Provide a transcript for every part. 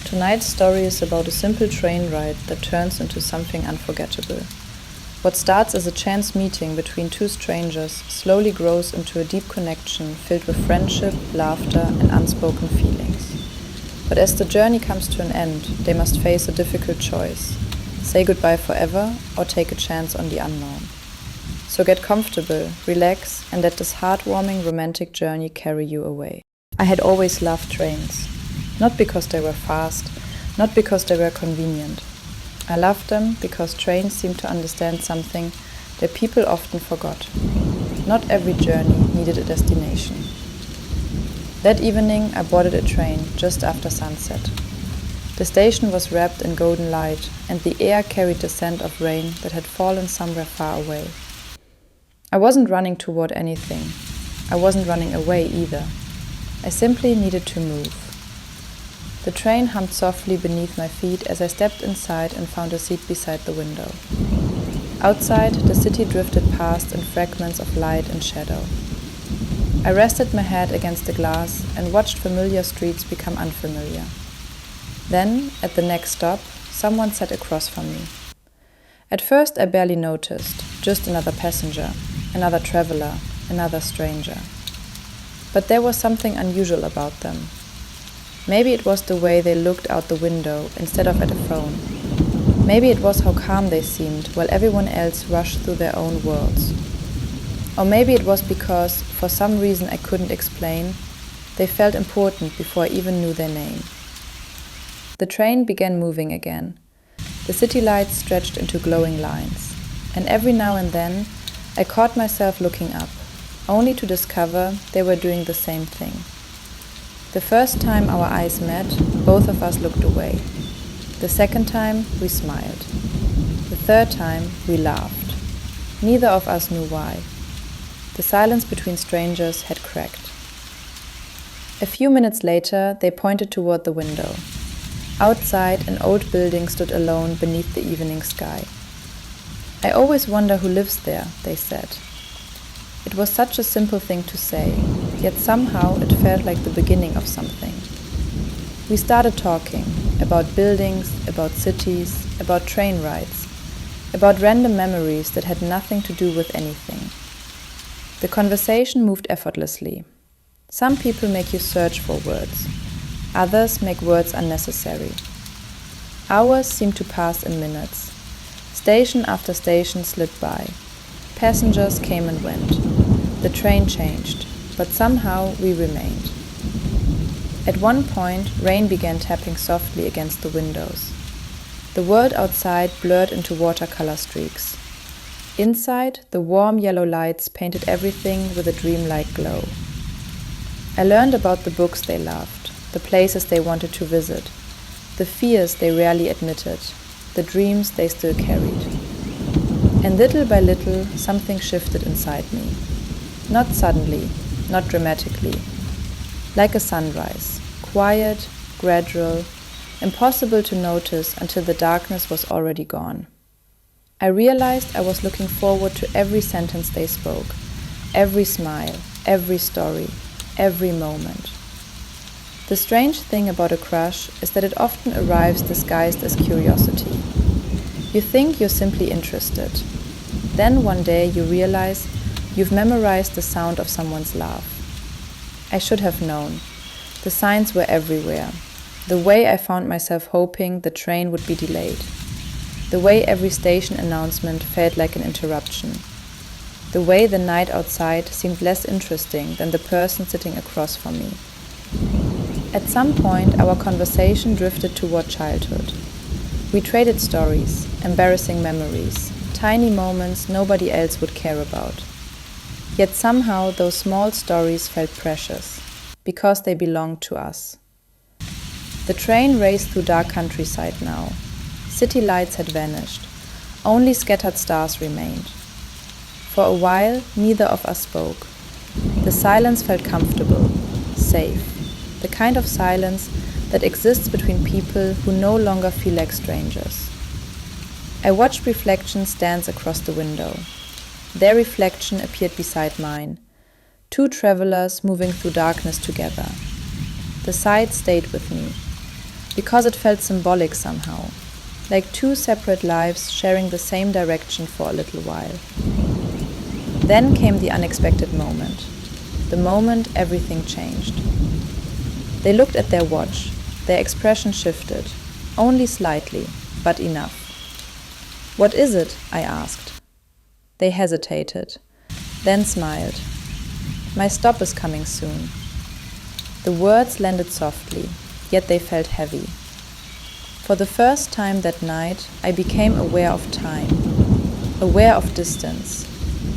Tonight's story is about a simple train ride that turns into something unforgettable. What starts as a chance meeting between two strangers slowly grows into a deep connection filled with friendship, laughter, and unspoken feelings. But as the journey comes to an end, they must face a difficult choice: say goodbye forever or take a chance on the unknown. So get comfortable, relax, and let this heartwarming romantic journey carry you away. I had always loved trains. Not because they were fast, not because they were convenient. I loved them because trains seemed to understand something that people often forgot. Not every journey needed a destination. That evening I boarded a train just after sunset. The station was wrapped in golden light, and the air carried the scent of rain that had fallen somewhere far away. I wasn't running toward anything. I wasn't running away either. I simply needed to move. The train hummed softly beneath my feet as I stepped inside and found a seat beside the window. Outside, the city drifted past in fragments of light and shadow. I rested my head against the glass and watched familiar streets become unfamiliar. Then, at the next stop, someone sat across from me. At first I barely noticed, just another passenger, another traveler, another stranger. But there was something unusual about them. Maybe it was the way they looked out the window instead of at a phone. Maybe it was how calm they seemed while everyone else rushed through their own worlds. Or maybe it was because, for some reason I couldn't explain, they felt important before I even knew their name. The train began moving again. The city lights stretched into glowing lines, and every now and then I caught myself looking up, only to discover they were doing the same thing. The first time our eyes met, both of us looked away. The second time, we smiled. The third time, we laughed. Neither of us knew why. The silence between strangers had cracked. A few minutes later, they pointed toward the window. Outside, an old building stood alone beneath the evening sky. "I always wonder who lives there," they said. It was such a simple thing to say, yet somehow it felt like the beginning of something. We started talking about buildings, about cities, about train rides, about random memories that had nothing to do with anything. The conversation moved effortlessly. Some people make you search for words. Others make words unnecessary. Hours seemed to pass in minutes. Station after station slid by. Passengers came and went. The train changed, but somehow we remained. At one point, rain began tapping softly against the windows. The world outside blurred into watercolor streaks. Inside, the warm yellow lights painted everything with a dreamlike glow. I learned about the books they loved, the places they wanted to visit, the fears they rarely admitted, the dreams they still carried. And little by little, something shifted inside me. Not suddenly, not dramatically. Like a sunrise, quiet, gradual, impossible to notice until the darkness was already gone. I realized I was looking forward to every sentence they spoke, every smile, every story, every moment. The strange thing about a crush is that it often arrives disguised as curiosity. You think you're simply interested. Then one day you realize you've memorized the sound of someone's laugh. I should have known. The signs were everywhere. The way I found myself hoping the train would be delayed. The way every station announcement felt like an interruption. The way the night outside seemed less interesting than the person sitting across from me. At some point, our conversation drifted toward childhood. We traded stories, embarrassing memories, tiny moments nobody else would care about. Yet somehow those small stories felt precious, because they belonged to us. The train raced through dark countryside now. City lights had vanished. Only scattered stars remained. For a while, neither of us spoke. The silence felt comfortable, safe. The kind of silence that exists between people who no longer feel like strangers. I watched reflections dance across the window. Their reflection appeared beside mine. Two travelers moving through darkness together. The sight stayed with me. because it felt symbolic somehow, like two separate lives sharing the same direction for a little while. Then came the unexpected moment, the moment everything changed. They looked at their watch, their expression shifted, only slightly, but enough. "What is it?" I asked. They hesitated, then smiled. "My stop is coming soon." The words landed softly, yet they felt heavy. For the first time that night, I became aware of time, aware of distance,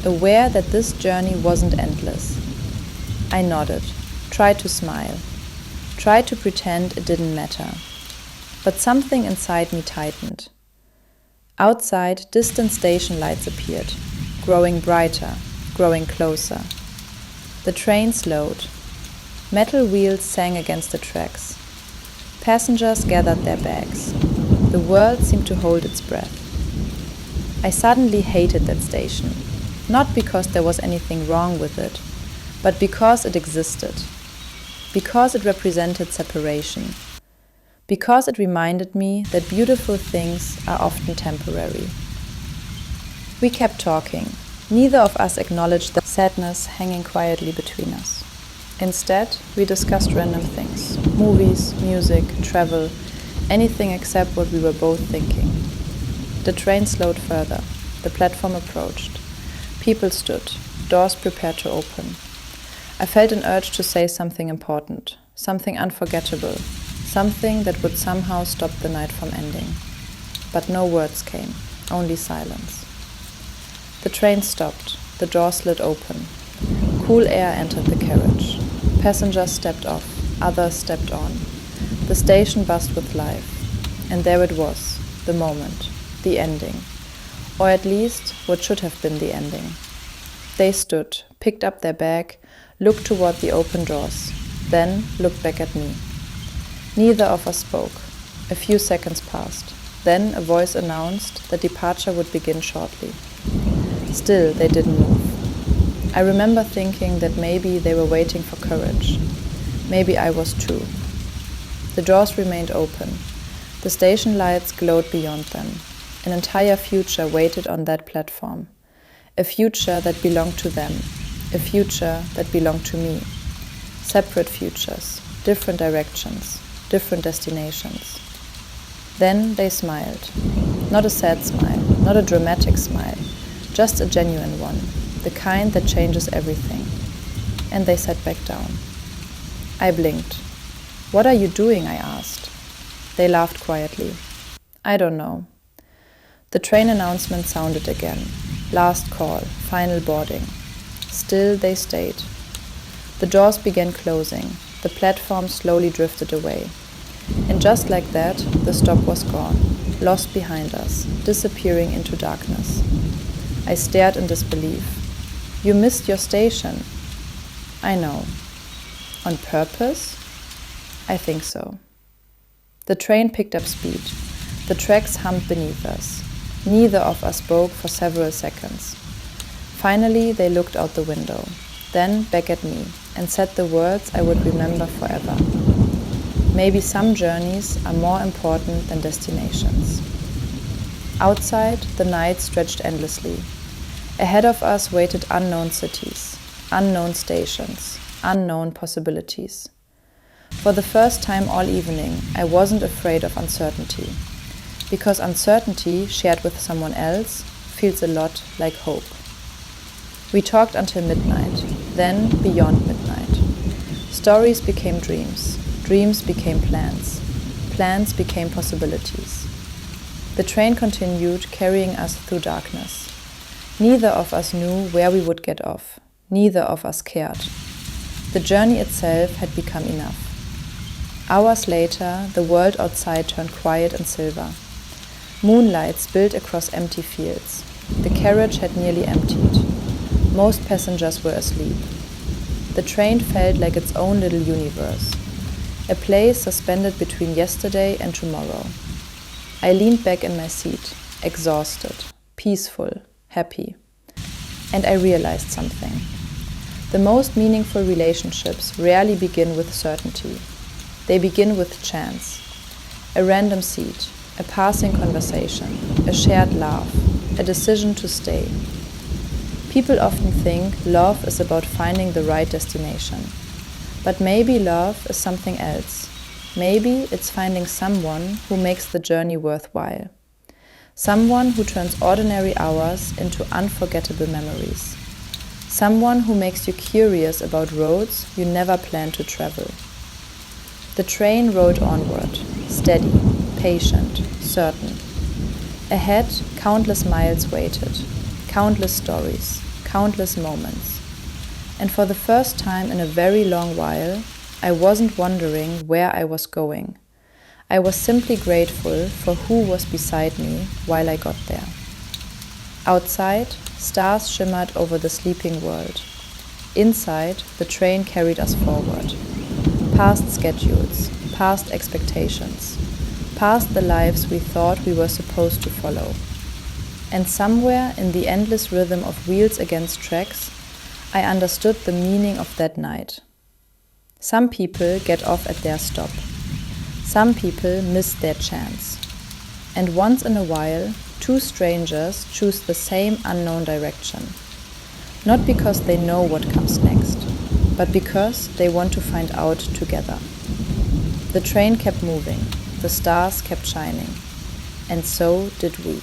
aware that this journey wasn't endless. I nodded, tried to smile, tried to pretend it didn't matter. But something inside me tightened. Outside, distant station lights appeared, growing brighter, growing closer. The train slowed. Metal wheels sang against the tracks. Passengers gathered their bags. The world seemed to hold its breath. I suddenly hated that station, not because there was anything wrong with it, but because it existed, because it represented separation, because it reminded me that beautiful things are often temporary. We kept talking. Neither of us acknowledged the sadness hanging quietly between us. Instead, we discussed random things: movies, music, travel, anything except what we were both thinking. The train slowed further. The platform approached. People stood, doors prepared to open. I felt an urge to say something important, something unforgettable, something that would somehow stop the night from ending. But no words came, only silence. The train stopped. The door slid open. Cool air entered the carriage. Passengers stepped off. Others stepped on. The station buzzed with life. And there it was, the moment, the ending. Or at least, what should have been the ending. They stood, picked up their bag, looked toward the open doors, then looked back at me. Neither of us spoke. A few seconds passed. Then a voice announced that departure would begin shortly. Still, they didn't move. I remember thinking that maybe they were waiting for courage. Maybe I was too. The doors remained open. The station lights glowed beyond them. An entire future waited on that platform. A future that belonged to them. A future that belonged to me. Separate futures, different directions, different destinations. Then they smiled. Not a sad smile, not a dramatic smile, just a genuine one, the kind that changes everything. And they sat back down. I blinked. "What are you doing?" I asked. They laughed quietly. "I don't know." The train announcement sounded again. Last call, final boarding. Still they stayed. The doors began closing. The platform slowly drifted away. And just like that, the stop was gone, lost behind us, disappearing into darkness. I stared in disbelief. "You missed your station." "I know." "On purpose?" "I think so." The train picked up speed. The tracks hummed beneath us. Neither of us spoke for several seconds. Finally, they looked out the window, then back at me, and said the words I would remember forever. Maybe some journeys are more important than destinations. Outside, the night stretched endlessly. Ahead of us waited unknown cities, unknown stations, unknown possibilities. For the first time all evening, I wasn't afraid of uncertainty, because uncertainty shared with someone else feels a lot like hope. We talked until midnight, then beyond midnight. Stories became dreams, dreams became plans, plans became possibilities. The train continued, carrying us through darkness. Neither of us knew where we would get off. Neither of us cared. The journey itself had become enough. Hours later, the world outside turned quiet and silver. Moonlight spilled across empty fields. The carriage had nearly emptied. Most passengers were asleep. The train felt like its own little universe, a place suspended between yesterday and tomorrow. I leaned back in my seat, exhausted, peaceful, happy. And I realized something. The most meaningful relationships rarely begin with certainty. They begin with chance. A random seat, a passing conversation, a shared laugh, a decision to stay. People often think love is about finding the right destination. But maybe love is something else. Maybe it's finding someone who makes the journey worthwhile. Someone who turns ordinary hours into unforgettable memories. Someone who makes you curious about roads you never planned to travel. The train rode onward, steady, patient, certain. Ahead, countless miles waited, countless stories, countless moments. And for the first time in a very long while, I wasn't wondering where I was going. I was simply grateful for who was beside me while I got there. Outside, stars shimmered over the sleeping world. Inside, the train carried us forward. Past schedules, past expectations, past the lives we thought we were supposed to follow. And somewhere in the endless rhythm of wheels against tracks, I understood the meaning of that night. Some people get off at their stop. Some people miss their chance. And once in a while, two strangers choose the same unknown direction. Not because they know what comes next, but because they want to find out together. The train kept moving, the stars kept shining, and so did we.